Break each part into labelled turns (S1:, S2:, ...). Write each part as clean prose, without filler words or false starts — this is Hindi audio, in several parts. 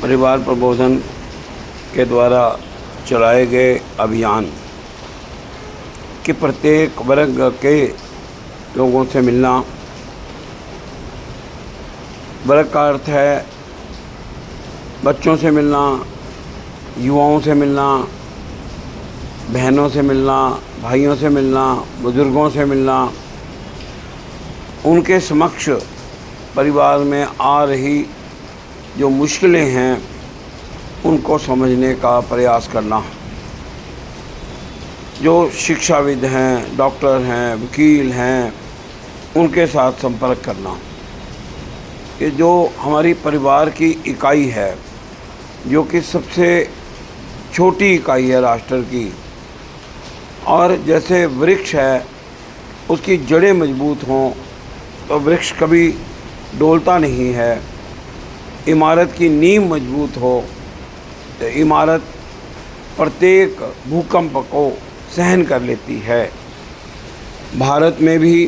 S1: परिवार प्रबोधन के द्वारा चलाए गए अभियान कि प्रत्येक वर्ग के लोगों से मिलना। वर्ग का अर्थ है बच्चों से मिलना, युवाओं से मिलना, बहनों से मिलना, भाइयों से मिलना, बुज़ुर्गों से मिलना, उनके समक्ष परिवार में आ रही जो मुश्किलें हैं उनको समझने का प्रयास करना। जो शिक्षाविद हैं, डॉक्टर हैं, वकील हैं, उनके साथ संपर्क करना। ये जो हमारी परिवार की इकाई है, जो कि सबसे छोटी इकाई है राष्ट्र की, और जैसे वृक्ष है उसकी जड़ें मजबूत हों तो वृक्ष कभी डोलता नहीं है। इमारत की नींव मजबूत हो तो इमारत प्रत्येक भूकंप को सहन कर लेती है। भारत में भी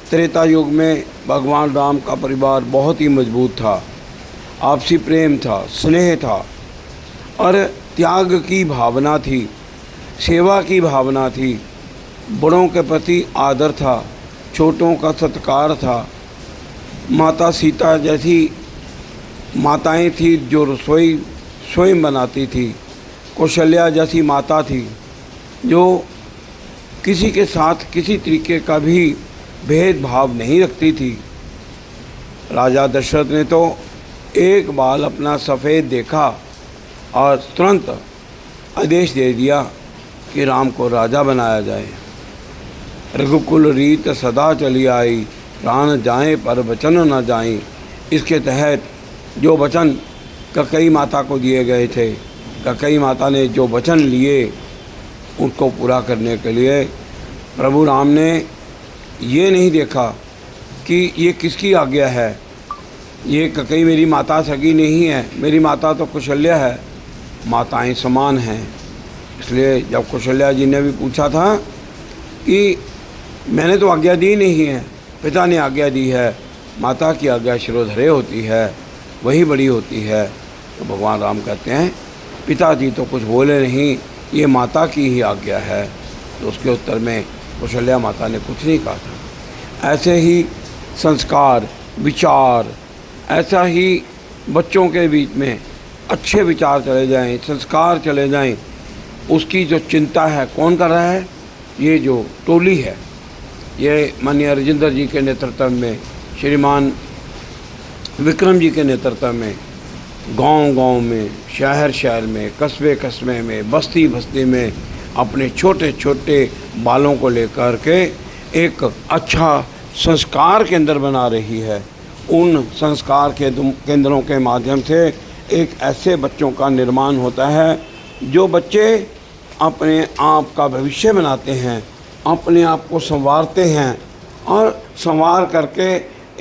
S1: त्रेता युग में भगवान राम का परिवार बहुत ही मजबूत था। आपसी प्रेम था, स्नेह था और त्याग की भावना थी, सेवा की भावना थी, बड़ों के प्रति आदर था, छोटों का सत्कार था। माता सीता जैसी माताएं थी जो रसोई स्वयं बनाती थी। कौशल्या जैसी माता थी जो किसी के साथ किसी तरीके का भी भेदभाव नहीं रखती थी। राजा दशरथ ने तो एक बाल अपना सफ़ेद देखा और तुरंत आदेश दे दिया कि राम को राजा बनाया जाए। रघुकुल रीत सदा चली आई, प्राण जाए पर वचन न जाए। इसके तहत जो वचन कैकेयी माता को दिए गए थे, कैकेयी माता ने जो वचन लिए उनको पूरा करने के लिए प्रभु राम ने ये नहीं देखा कि ये किसकी आज्ञा है। ये कैकेयी मेरी माता सगी नहीं है, मेरी माता तो कौशल्या है। माताएं समान हैं। इसलिए जब कौशल्या जी ने भी पूछा था कि मैंने तो आज्ञा दी नहीं है, पिता ने आज्ञा दी है। माता की आज्ञा शिरोधरे होती है, वही बड़ी होती है। तो भगवान राम कहते हैं पिताजी तो कुछ बोले नहीं, ये माता की ही आज्ञा है। तो उसके उत्तर में कौशल्या माता ने कुछ नहीं कहा था। ऐसे ही संस्कार, विचार, ऐसा ही बच्चों के बीच में अच्छे विचार चले जाएं, संस्कार चले जाएं, उसकी जो चिंता है कौन कर रहा है? ये जो टोली है, ये माननीय राजेंद्र जी के नेतृत्व में, श्रीमान विक्रम जी के नेतृत्व में, गांव-गांव में, शहर में, कस्बे में, बस्ती में अपने छोटे छोटे बालों को लेकर के एक अच्छा संस्कार केंद्र बना रही है। उन संस्कार के केंद्रों के माध्यम से एक ऐसे बच्चों का निर्माण होता है जो बच्चे अपने आप का भविष्य बनाते हैं, अपने आप को संवारते हैं और संवार करके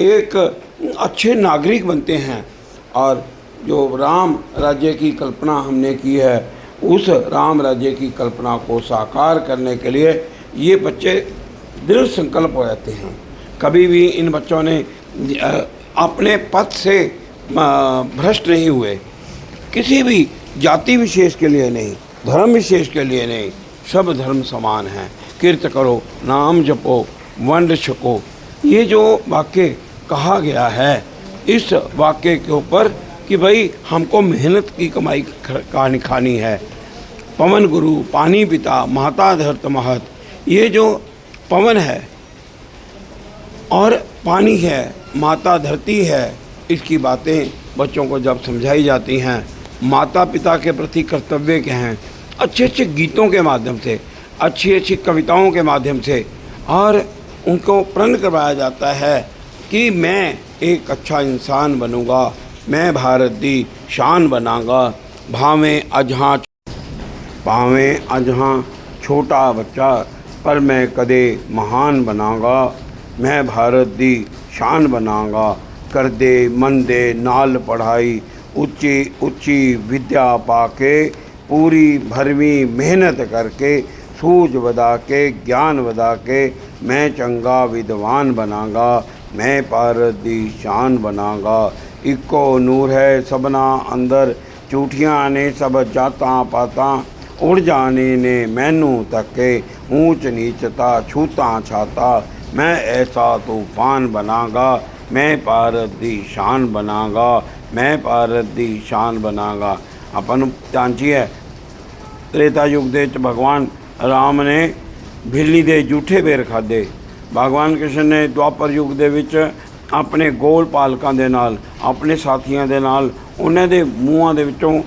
S1: एक अच्छे नागरिक बनते हैं। और जो राम राज्य की कल्पना हमने की है, उस राम राज्य की कल्पना को साकार करने के लिए ये बच्चे दृढ़ संकल्प हो जाते हैं। कभी भी इन बच्चों ने अपने पथ से भ्रष्ट नहीं हुए, किसी भी जाति विशेष के लिए नहीं, धर्म विशेष के लिए नहीं, सब धर्म समान हैं। कीर्त करो, नाम जपो, वंड छको, ये जो वाक्य कहा गया है, इस वाक्य के ऊपर कि भाई हमको मेहनत की कमाई खानी है। पवन गुरु, पानी पिता, माता धरत महत, ये जो पवन है और पानी है, माता धरती है, इसकी बातें बच्चों को जब समझाई जाती हैं, माता पिता के प्रति कर्तव्य के हैं, अच्छे अच्छे गीतों के माध्यम से, अच्छी अच्छी कविताओं के माध्यम से, और उनको प्रण करवाया जाता है कि मैं एक अच्छा इंसान बनूंगा, मैं भारत दी शान बनाऊंगा। भावें अजहाँ छोटा बच्चा, पर मैं कदे महान बनाऊंगा। मैं भारत दी शान बनाऊंगा। कर दे मन दे नाल पढ़ाई, ऊंची ऊंची विद्या पाके, पूरी भरवी मेहनत करके, सूझ बदा के ज्ञान बदा के, मैं चंगा विद्वान बनाऊंगा। मैं भारत दी शान बनाऊंगा। इको नूर है सबना अंदर, झूठियां ने सब जातां पातां, उड़ जाने ने मैनू तके, ऊंच नीचता छूता छाता, मैं ऐसा तूफान बनागा, मैं भारत दी शान बनागा, मैं भारत दी शान बनागा। अपन जांचिए त्रेता युग दे विच भगवान राम ने बिल्ली दे झूठे बेर खाधे। भगवान कृष्ण ने द्वापर युग दे विच अपने गोल पालकां दे नाल, अपने साथियां दे नाल उन्हां दे मूहां दे विचों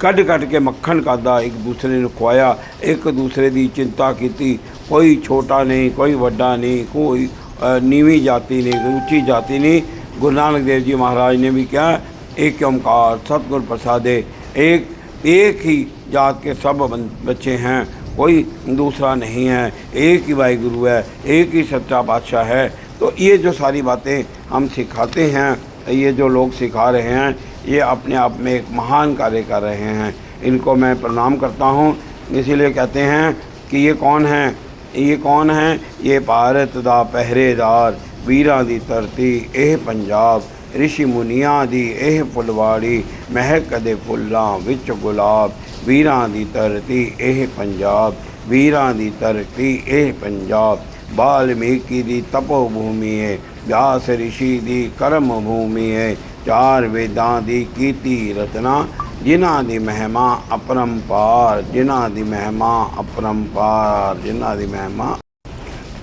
S1: कढ़ कढ़ के मक्खन खाधा, एक दूसरे नूं खुआया, एक दूसरे की चिंता की। कोई छोटा नहीं, कोई वड्डा नहीं, कोई नीवीं जाति नहीं, कोई उच्ची जाति नहीं। गुरु नानक देव जी महाराज ने भी कहा, एक ओंकार सतगुर प्रसादे, एक ही जात के सब बच्चे हैं, कोई दूसरा नहीं है, एक ही वाहिगुरु है, एक ही सच्चा बादशाह है। तो ये जो सारी बातें हम सिखाते हैं, ये जो लोग सिखा रहे हैं, ये अपने आप में एक महान कार्य कर रहे हैं। इनको मैं प्रणाम करता हूँ। इसीलिए कहते हैं कि ये कौन हैं, ये कौन हैं? ये भारत दा पहरेदार, वीरां दी धरती एह पंजाब, ऋषि मुनियां दी एह फुलवाड़ी, महक दे फुल्लां विच गुलाब, वीरां दी धरती एह पंजाब, वीरां दी धरती एह पंजाब। वाल्मीकि दी तपो भूमि है, व्यास ऋषि दी कर्म भूमि है, चार वेदां दी कीती रचना, जिन्हां दी महिमा अपरंपार, जिन्हां दी महिमा अपरंपार, जिन्हां दी महिमा।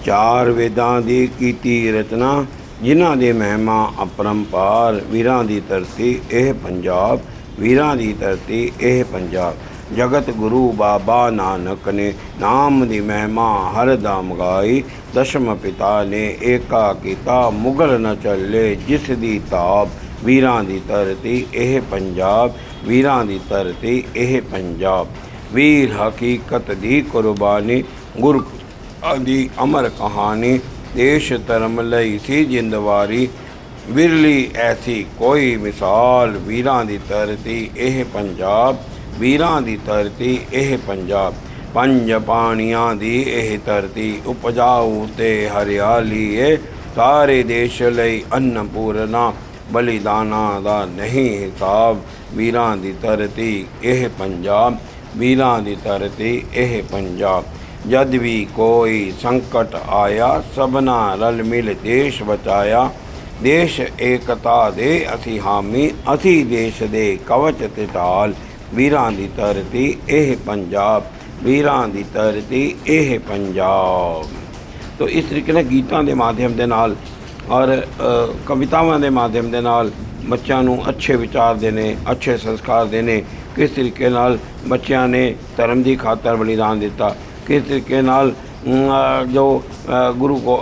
S1: चार वेदां दी कीती रचना, जिन्हां दी महिमा अपरंपार, वीरां दी धरती एह पंजाब, वीरां दी धरती एह पंजाब। जगत गुरु बाबा नानक ने नाम दी महिमा हर दाम गाई, दशम पिता ने एका कीता, मुगल न चले जिस दी ताब, वीरां दी धरती एह पंजाब, वीरां दी धरती एह पंजाब। वीर हकीकत दी कुर्बानी, गुरु दी अमर कहानी, देश धर्म लई सी जिंदवारी, बिरली ऐसी कोई मिसाल, वीरां दी धरती एह पंजाब, वीरां दी धरती एह पंजाब। पंज पाणियां दी एह धरती, उपजाऊ ते हरियाली है, सारे देश लई अन्नपूर्णा, बलिदाना दा नहीं हिसाब, वीरां दी धरती एह पंजाब, वीरां दी धरती एह पंजाब। जद भी कोई संकट आया, सबना रल मिल देश बचाया, देश एकता दे असी हामी, असी देश दे कवच ते ढाल, वीरां दी धरती एह पंजाब, वीरां दी धरती एह पंजाब। तो इस तरीके ने गीतां दे माध्यम दे नाल और कवितावां दे माध्यम दे नाल बच्चों नूं अच्छे विचार देने, अच्छे संस्कार देने, किस तरीके नाल बच्चों ने धर्म की खातर बलिदान दिता, किस तरीके नाल जो गुरु को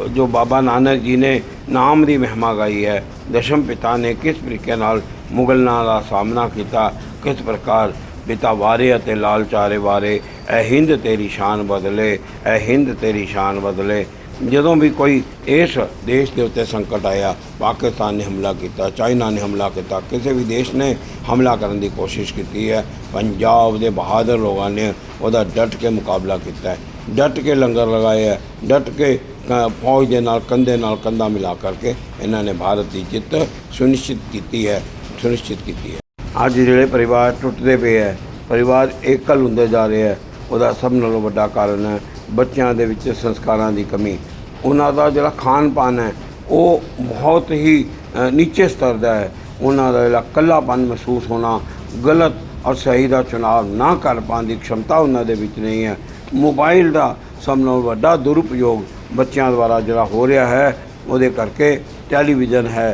S1: जो बाबा नानक जी ने नाम की महिमा गाई है, दशम पिता ने किस तरीके नाल मुगलों का सामना किया, किस प्रकार पिता वारे अते लाल चारे वारे, ऐ हिंद तेरी शान बदले, ऐ हिंद तेरी शान बदले। जदों भी कोई इस देश के उत्ते संकट आया, पाकिस्तान ने हमला किया, चाइना ने हमला किया, किसी भी देश ने हमला करने की कोशिश की है, पंजाब के बहादुर लोगों ने वह डट के मुकाबला किया है, डट के लंगर लगाए है, डट के फौज के नाल कंधे नाल कंधा मिला करके इन्होंने भारत की जित सुनिश्चित की है, सुनिश्चित की है। अज जिहड़े परिवार टुटते पे है, परिवार एकल होंदे जा रहे हैं, वह सब नालों वड्डा कारण है बच्चों के विच संस्कारां की कमी। उन्हां दा जिहड़ा खान पान है वो बहुत ही नीचे स्तर का है। उन्हां दा जिहड़ा कल्लापन महसूस होना, गलत और सही का चुनाव ना कर पाने की क्षमता उन्हां दे विच नहीं है। मोबाइल का सब नालों वड्डा दुरुपयोग बच्चों द्वारा जिहड़ा हो रहा है, उहदे करके टैलीविज़न है,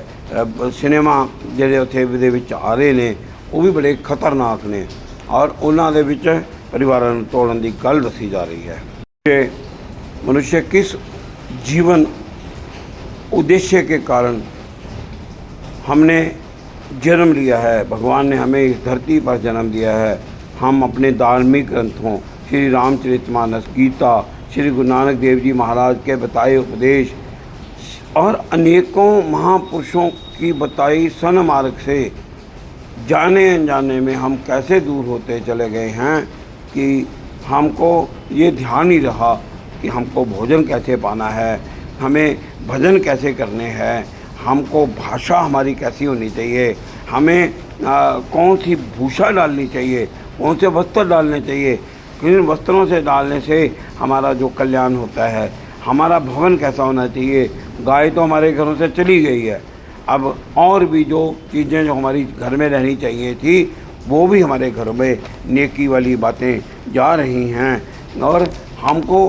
S1: सिनेमा जिहड़े उत्थे दे विच आ रहे ने वो भी बड़े खतरनाक ने और उन्हां दे विच परिवारां नूं तोड़न की गल दसी जा रही है। मनुष्य किस जीवन उद्देश्य के कारण हमने जन्म लिया है, भगवान ने हमें इस धरती पर जन्म दिया है। हम अपने धार्मिक ग्रंथों श्री रामचरितमानस, गीता, श्री गुरु नानक देव जी महाराज के बताए उपदेश और अनेकों महापुरुषों की बताई सन्मार्ग से जाने अनजाने में हम कैसे दूर होते चले गए हैं कि हमको ये ध्यान ही रहा कि हमको भोजन कैसे पाना है, हमें भजन कैसे करने हैं, हमको भाषा हमारी कैसी होनी चाहिए, हमें कौन सी भूषा डालनी चाहिए, कौन से वस्त्र डालने चाहिए, किन वस्त्रों से डालने से हमारा जो कल्याण होता है, हमारा भवन कैसा होना चाहिए। गाय तो हमारे घरों से चली गई है, अब और भी जो चीज़ें जो हमारी घर में रहनी चाहिए थी वो भी हमारे घर में नेकी वाली बातें जा रही हैं। और हमको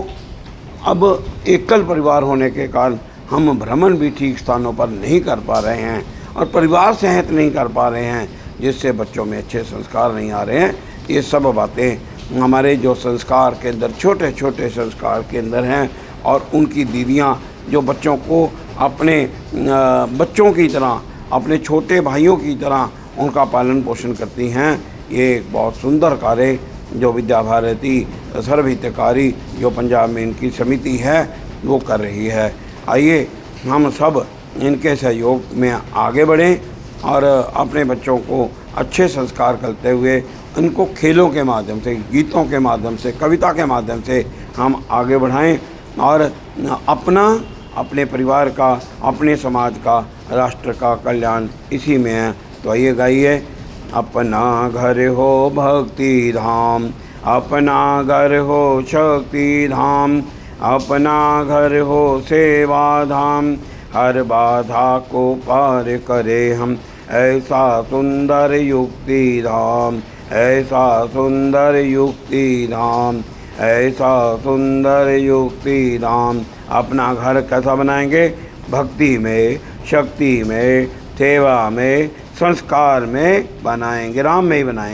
S1: अब एकल परिवार होने के कारण हम भ्रमण भी ठीक स्थानों पर नहीं कर पा रहे हैं और परिवार सहत नहीं कर पा रहे हैं, जिससे बच्चों में अच्छे संस्कार नहीं आ रहे हैं। ये सब बातें हमारे जो संस्कार के अंदर, छोटे छोटे संस्कार के अंदर हैं, और उनकी दीदियाँ जो बच्चों को अपने बच्चों की तरह, अपने छोटे भाइयों की तरह उनका पालन पोषण करती हैं। ये एक बहुत सुंदर कार्य जो विद्या भारती सर्वहितकारी जो पंजाब में इनकी समिति है वो कर रही है। आइए हम सब इनके सहयोग में आगे बढ़ें और अपने बच्चों को अच्छे संस्कार करते हुए इनको खेलों के माध्यम से, गीतों के माध्यम से, कविता के माध्यम से हम आगे बढ़ाएं और अपने परिवार का, अपने समाज का, राष्ट्र का कल्याण इसी में है। तो आइए गाइए। अपना घर हो भक्ति धाम, अपना घर हो शक्ति धाम, अपना घर हो सेवा धाम, हर बाधा को पार करे हम, ऐसा सुंदर युक्ति धाम, ऐसा सुंदर युक्ति धाम, ऐसा सुंदर युक्ति धाम। अपना घर कैसा बनाएंगे? भक्ति में, शक्ति में, सेवा में, संस्कार में बनाएंगे, राम में ही बनाएंगे।